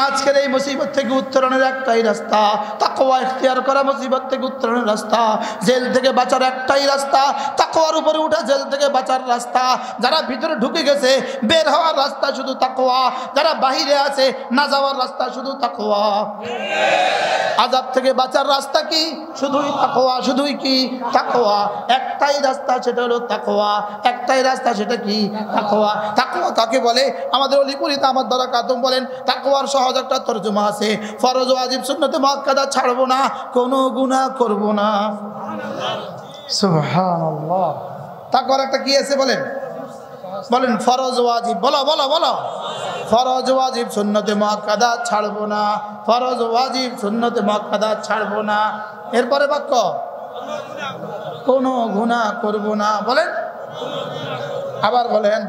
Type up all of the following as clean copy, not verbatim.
আজকের এই মুসিবত থেকে উত্তরণের একটাই রাস্তা, তাকওয়া ইখতিয়ার করা মুসিবত থেকে উত্তরণের রাস্তা। জেল থেকে বাঁচার একটাই রাস্তা, তাকওয়ার উপরে উঠা জেল থেকে বাঁচার রাস্তা। যারা ভিতরে ঢুকে গেছে বের হওয়ার রাস্তা শুধু তাকওয়া, যারা বাহিরে আছে না যাওয়ার রাস্তা শুধু তাকওয়া। আযাব থেকে বাঁচার রাস্তা কি? শুধুই তাকওয়া, শুধুই কি? তাকওয়া। একটাই রাস্তা, সেটা হলো তাকওয়া। একটাই রাস্তা, সেটা কি? তাকওয়া। তাকওয়া কাকে বলে? আমাদের অলিপুরিতে আমার দ্বারা কাতম বলেন তাকওয়ার সহজ একটা তরজমা আছে, ফরজ ওয়াজিব সুন্নতে মুআক্কাদা ছাড়বো না, কোনো গুনাহ করব না। সুবহানাল্লাহ। তাকওয়ার একটা কি আছে বলেন? বলেন ফরজ ওয়াজিব। বলো বলো বলো। ফরজ ওয়াজিব সুন্নতে মুআক্কাদা ছাড়বো না, ফরজ ওয়াজিব সুন্নতে মুআক্কাদা ছাড়বো না। এরপরে বাক্য কোনো গুনাহ করব না। বলেন আবার বলেন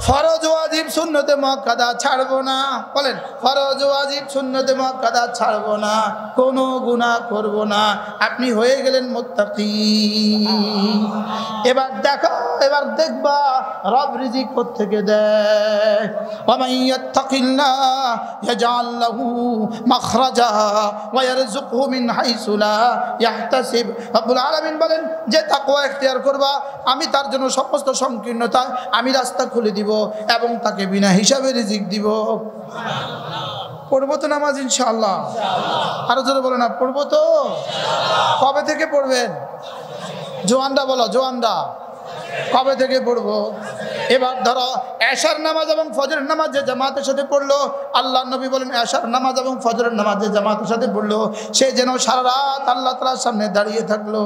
ফরজ ওয়াজিব সুন্নতে মুআক্কাদা ছাড়বো না। বলেন ফরজ ওয়াজিব সুন্নতে মুআক্কাদা ছাড়বো না, কোনো গুনাহ করব না। আপনি হয়ে গেলেন মুত্তাকি। এবার দেখো, এবার দেখবা রব রিজিক কোত্থেকে দেয়। ওয়া মান ইয়াত্তাকিল্লাহ ইয়াজআল লাহু মাখরাজা ওয়া ইয়ারযুকহু মিন হাইসু লা ইয়াহতাসিব। রব্বুল আলামিন বলেন যে তাকওয়া ইখতিয়ার করবা আমি তার জন্য সমস্ত সংকীর্ণতা আমি রাস্তা খুলে দিব এবং তাকে বিনা হিসাবে রিজিক দিব। পড়বো তো নামাজ ইনশাআল্লাহ? আরো জোরে বলো না, পড়বো তো? কবে থেকে পড়বেন? জোয়ানরা বলো, জোয়ানরা কবে থেকে পড়বো? এবার ধরো এশার নামাজ এবং ফজরের নামাজ যে জামাতের সাথে পড়লো, আল্লাহ নবী বলেন এশার নামাজ এবং ফজরের নামাজ যে জামাতের সাথে পড়লো সে যেন সারা রাত আল্লাহ তাআলার সামনে দাঁড়িয়ে থাকলো।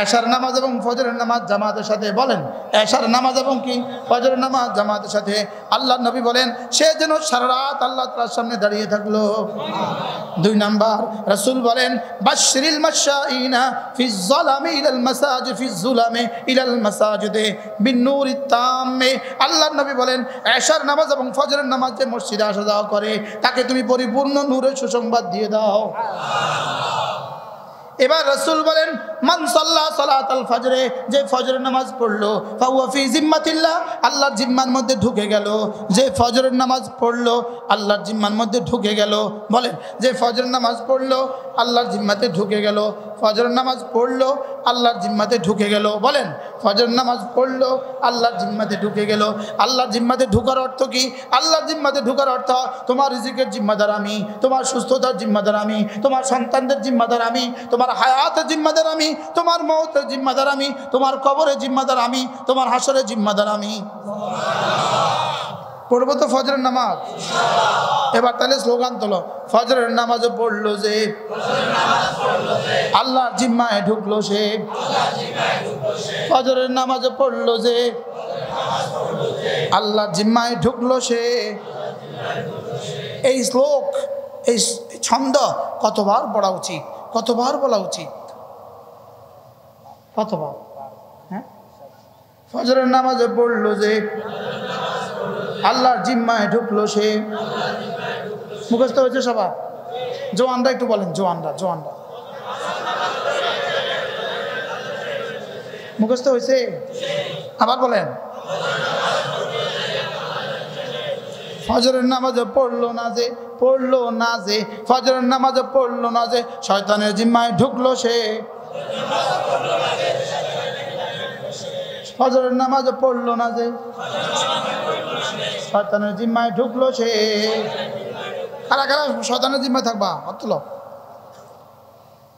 এশার নামাজ এবং ফজরের নামাজ জামাতের সাথে, বলেন এশার নামাজ এবং কি ফজরের নামাজ জামাতের সাথে, আল্লাহ নবী বলেন সে যেন সারা রাত আল্লাহ তাআলার সামনে দাঁড়িয়ে থাকলো। 2 নাম্বার রাসূল বলেন বাশশিরিল মাশাইনা ফিজ যালামি ইলাল মাসাজিদ ফিজ যুলামি ইলাল মাসাজিদ বিন-নূরিত তাম্মে। আল্লাহ নবী বলেন এশার নামাজ এবং ফজরের নামাজ যে মসজিদে আসা যাওয়া করে তাকে তুমি পরিপূর্ণ নূরের সুসংবাদ দিয়ে দাও। এবার রাসূল বলেন মান সাল্লা সালাতাল ফজরে, যে ফজরের নামাজ পড়লো ফাহুয়া ফি জিম্মাতিল্লাহ, আল্লাহর জিম্মার মধ্যে ঢুকে গেল। যে ফজরের নামাজ পড়লো আল্লাহর জিম্মার মধ্যে ঢুকে গেল। বলেন যে ফজরের নামাজ পড়লো আল্লাহর জিম্মাতে ঢুকে গেল। ফজরের নামাজ পড়লো আল্লাহর জিম্মাতে ঢুকে গেল। বলেন ফজরের নামাজ পড়লো আল্লাহর জিম্মাতে ঢুকে গেল। আল্লাহর জিম্মাতে ঢোকার অর্থ কি? আল্লাহর জিম্মাতে ঢোকার অর্থ তোমার রিজিকের জিম্মাদার আমি, তোমার সুস্থতার জিম্মাদার আমি, তোমার সন্তানদের জিম্মাদার আমি, তোমার হায়াতের জিম্মাদার আমি, তোমার মওতের জিম্মাদার আমি, তোমার কবরের জিম্মাদার আমি, তোমার হাসরের জিম্মাদার আমি। পড়বো তো ফজরের নামাজ? এবার তাহলে স্লোগান তোলো, ফজরের নামাজে পড়লো যে আল্লাহর জিম্মায় ঢুকলো সে। ফজরের নামাজে পড়লো যে আল্লাহর জিম্মায় ঢুকলো সে। এই শ্লোক, এই ছন্দ কতবার পড়া উচিত, কতবার বলা উচিত, কতবার? হ্যাঁ, ফজরের নামাজে পড়লো যে আল্লাহর জিম্মায় ঢুকলো সে। মুখস্থ হয়েছে সবার? জোয়ানরা একটু বলেন, জোয়ানরা, জোয়ানরা মুখস্থ হয়েছে? আবার বলেন ফজরের নামাজে পড়লো না যে, পড়লো না যে, ফজরের নামাজে পড়লো না যে শয়তানের জিম্মায় ঢুকলো সে। ফজরের নামাজে পড়লো না যে শয়তানের জিম্মায় ঢুকলো সে। কারা কারা শয়তানের জিম্মায় থাকবা? অতল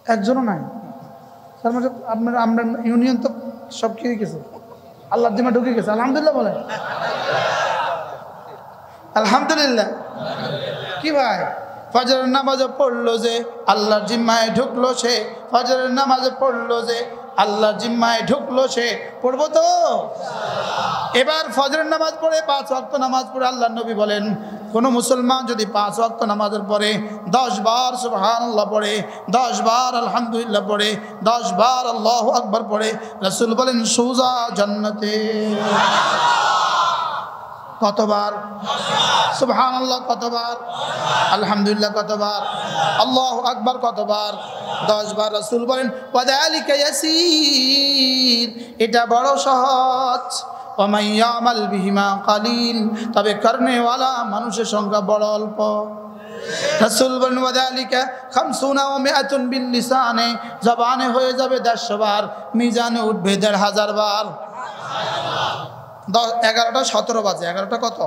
একজনও নাই। তার মানে আপনার আমরা ইউনিয়ন তো সব কি হয়ে গেছে, আল্লাহর জিম্মায় ঢুকে গেছে। আলহামদুলিল্লাহ বলেন, আলহামদুলিল্লাহ। কি ভাই, ফজরের নামাজে পড়লো যে আল্লাহর জিম্মায় ঢুকলো সে। ফজরের নামাজে পড়লো যে আল্লাহর জিম্মায় ঢুকলো সে। পড়বো তো? এবার ফজরের নামাজ পড়ে 5 ওয়াক্ত নামাজ পড়ে আল্লাহর নবী বলেন কোন মুসলমান যদি 5 ওয়াক্ত নামাজের পরে 10 বার সুবহানাল্লাহ পড়ে, 10 বার আলহামদুলিল্লাহ পড়ে, 10 বার আল্লাহু আকবার পড়ে, রাসূল বলেন সোজা জান্নাতে। কতবার? সুবহানাল্লাহ কতবার? আলহামদুলিল্লাহ কতবার? আল্লাহু আকবার কতবার? 10 বার। রাসূল বলেন ওয়াযালিকা ইয়াসীর, এটা বড় সহজ, ওয়া মান ইয়ামাল বিহিমা কালিল, তবে করনেওয়ালা মানুষের সংখ্যা বড় অল্প। রাসূল বলেন ওয়াদালিকা 50 ওয়া 100 বিল লিসানে, জবানে হয়ে যাবে 150 বার, মিজানে উঠবে 1500 বার। 11টা 17 বাজে, 11টা কত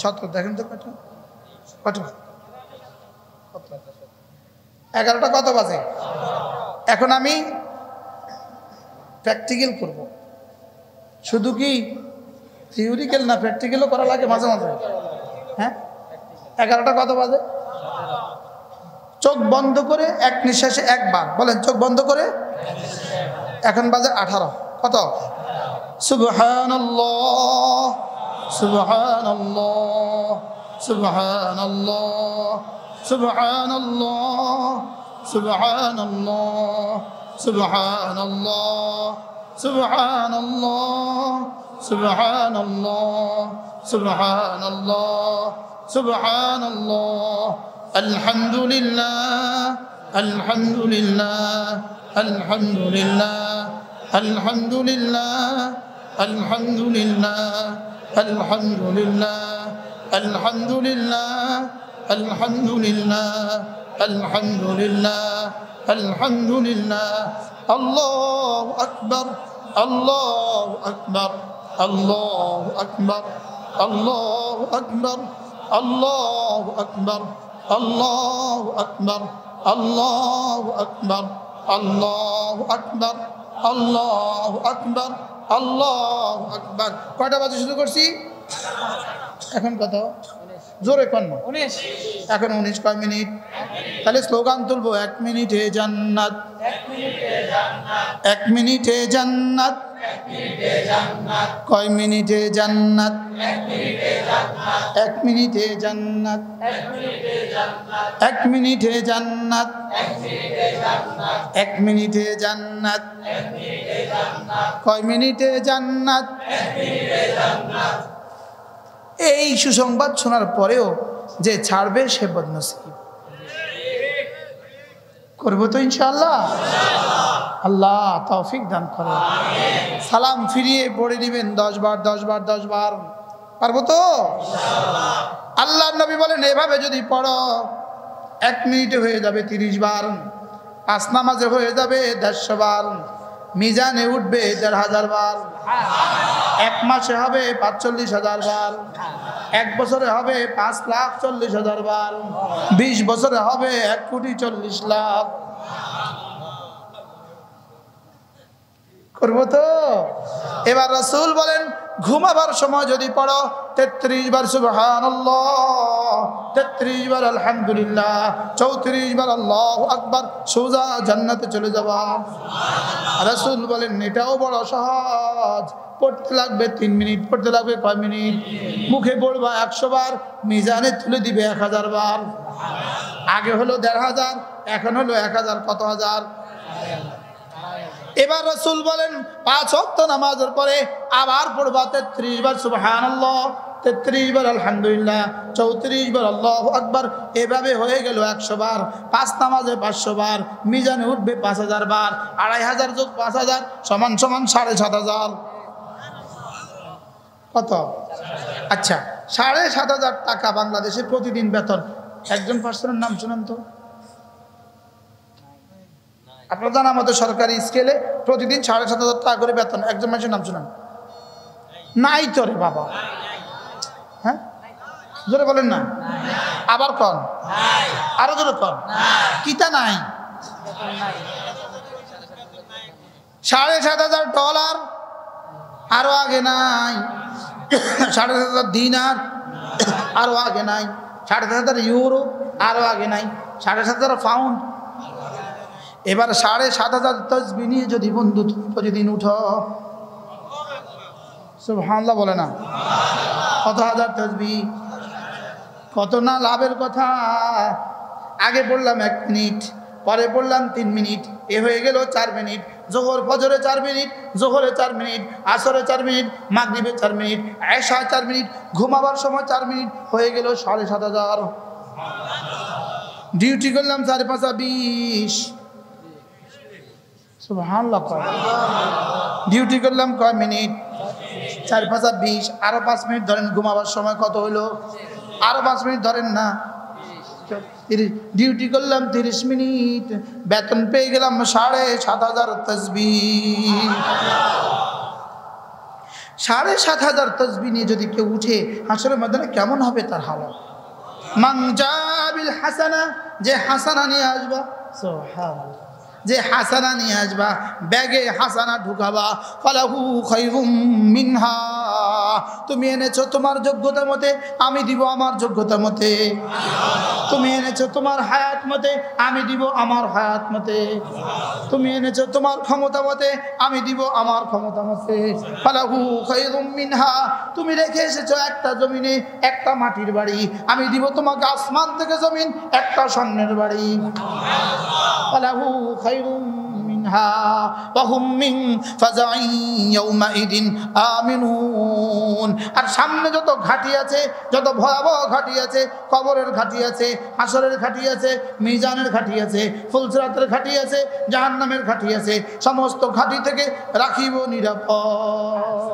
17, দেখেন তো কত কত 11টা কত বাজে। এখন আমি প্র্যাকটিক্যাল করব, শুধু কি থিওরিক্যাল না, প্র্যাকটিক্যালও করা লাগে মাঝে মাঝে। হ্যাঁ, 11টা কত বাজে? চোখ বন্ধ করে এক নিঃশ্বাসে একবার বলেন, চোখ বন্ধ করে। এখন বাজে 18, কত? সুবহানাল্লাহ সুবহানাল্লাহ সুবহানাল্লাহ সুবহানাল্লাহ সুবহানাল্লাহ সুবহানাল্লাহ সুবহানাল্লাহ সুবহানাল্লাহ সুবহানাল্লাহ সুবহানাল্লাহ আলহামদুলিল্লাহ আলহামদুলিল্লাহ আলহামদুলিল্লাহ আলহামদুলিল্লাহ আলহামদুলিল্লাহ আলহামদুলিল্লাহ আলহামদুলিল্লাহ আলহামদুলিল্লাহ আলহামদুলিল্লাহ আলহামদুলিল্লাহ আল্লাহু আকবার আল্লাহু আকবার আল্লাহু আকবার আল্লাহু আকবার আল্লাহু আকবার আল্লাহু আকবার আল্লাহু আকবার আল্লাহু আকবার আল্লাহু আকবার আল্লাহু আকবার। কয়টা বাজে শুরু করছি? এখন কত? জোরে কোন? 19। এখন 19, কয় মিনিট? তাহলে স্লোগান তুলবো, 1 মিনিটে জান্নাত, 1 মিনিটে জান্নাত, কয় মিনিটে জান্নাত, 1 মিনিটে জান্নাত, 1 মিনিটে জান্নাত, 1 মিনিটে জান্নাত, কয় মিনিটে জান্নাত। এই সুসংবাদ শোনার পরেও যে ছাড়বে সে বদনসিব। করবো তো ইনশাআল্লাহ। আল্লাহ তৌফিক দান করে। সালাম ফিরিয়ে পড়ে দিবেন 10 বার 10 বার 10 বার, পারবো তো? আল্লাহর নবী বলেন এভাবে যদি পড়ো 1 মিনিটে হয়ে যাবে 30 বার, 5 নামাজে হয়ে যাবে 150 বার, মিজানে উঠবে 1500 বার, 1 মাসে হবে 45,000 বার, 1 বছরে হবে 5,40,000 বার, 20 বছরে হবে 1,40,00,000। করবো তো? এবার রাসূল বলেন ঘুমাবার সময় যদি পড়ো 33 বার সুবহানাল্লাহ, 33 বার আলহামদুলিল্লাহ, 34 বার আল্লাহু আকবার, সোজা জান্নাতে চলে যাবা। রাসূল বলেন এটাও বড় সহজ, পড়তে লাগবে 3 মিনিট, পড়তে লাগবে কয় মিনিট? মুখে পড়বা 100 বার, মিজানে তুলে দিবে 1000 বার। আগে হলো 1500, এখন হলো 1000, কত হাজার? এবার রাসূল বলেন 5 ওয়াক্ত নামাজের পরে আবার পড়বা 33 বার সুবহানাল্লাহ, 33 বার আলহামদুলিল্লাহ, 34 বার আল্লাহু আকবার। এভাবে হয়ে গেল 100 বার। 5 নামাজে 500 বার, মিজানে উঠবে 5000 বার। 2500 যোগ 5000 সমান 7500। কত? আচ্ছা, 7500 টাকা বাংলাদেশে প্রতিদিন বেতন। একজন পার্সনের নাম শুনেন তো। আপনার জানা মতো সরকারি স্কেলে প্রতিদিন 7500 টাকা করে বেতন, একজন মানুষের নাম শুনেন? নাই তো রে বাবা। হ্যাঁ, জোরে বলেন না। আবার কন, আরো জোরে কন। কিতা নাই? $7,500 আরো আগে নাই। 7,500 দিনার আরো আগে নাই। 7,500 ইউরো আরো আগে নাই। 7,500 পাউন্ড। এবার 7,500 তসবিহ নিয়ে যদি বন্ধু প্রতিদিন উঠো, সুবহানাল্লাহ বলে না, কত হাজার তসবিহ, কত না লাভের কথা। আগে পড়লাম 1 মিনিট, পরে পড়লাম 3 মিনিট, এ হয়ে গেল 4 মিনিট। জোহর ফজরে 4 মিনিট, জোহরে 4 মিনিট, আসরে 4 মিনিট, মাগরিবে 4 মিনিট, এশায় 4 মিনিট, ঘুমাবার সময় 4 মিনিট, হয়ে গেল 7,500। ডিউটি করলাম 4-5-20। সুবহানাল্লাহ। ডিউটি করলাম কয় মিনিট? 4 5 20, আরো 5 মিনিট ধরেন, ঘুমাবার সময় কত হলো? আরো 5 মিনিট ধরেন না, ডিউটি করলাম 30 মিনিট, বেতন পেয়ে গেলাম 7,500 তাসবিহ। 7,500 তাসবিহ নিয়ে যদি কেউ উঠে হাসরের ময়দানে, কেমন হবে তার হালত? মান জাবিল হাসানা, যে হাসানা নিয়ে আসবা, সুবহানাল্লাহ, যে হাসানা নিয়ে আসবা, ব্যাগে হাসানা ঢুকাবা, ফালাহু খায়রুম মিনহা, তুমি এনেছো তোমার যোগ্যতা মতে, আমি দিব আমার যোগ্যতা মতে। তুমি এনেছো তোমার হায়াত মতে, আমি দিব আমার হায়াত মতে। তুমি এনেছো তোমার ক্ষমতা মতে, আমি দিব আমার ক্ষমতা মতে। ফালাহু খায়রুম মিনহা, তুমি রেখে এসেছো একটা জমিনে একটা মাটির বাড়ি, আমি দিব তোমাকে আসমান থেকে জমিন একটা স্বর্ণের বাড়ি। ফালাহু খায়রুম মিনহা ওয়া হুম মিন ফাযাইন ইয়াউমাইদিন আমিনুন। আর সামনে যত ঘাঁটি আছে, যত ভয়াবহ ঘাঁটি আছে, কবরের ঘাঁটি আছে, হাসরের ঘাঁটি আছে, মিজানের ঘাঁটি আছে, ফুলসিরাতের ঘাঁটি আছে, জাহান্নামের ঘাঁটি আছে, সমস্ত ঘাঁটি থেকে রাখিব নিরাপদ।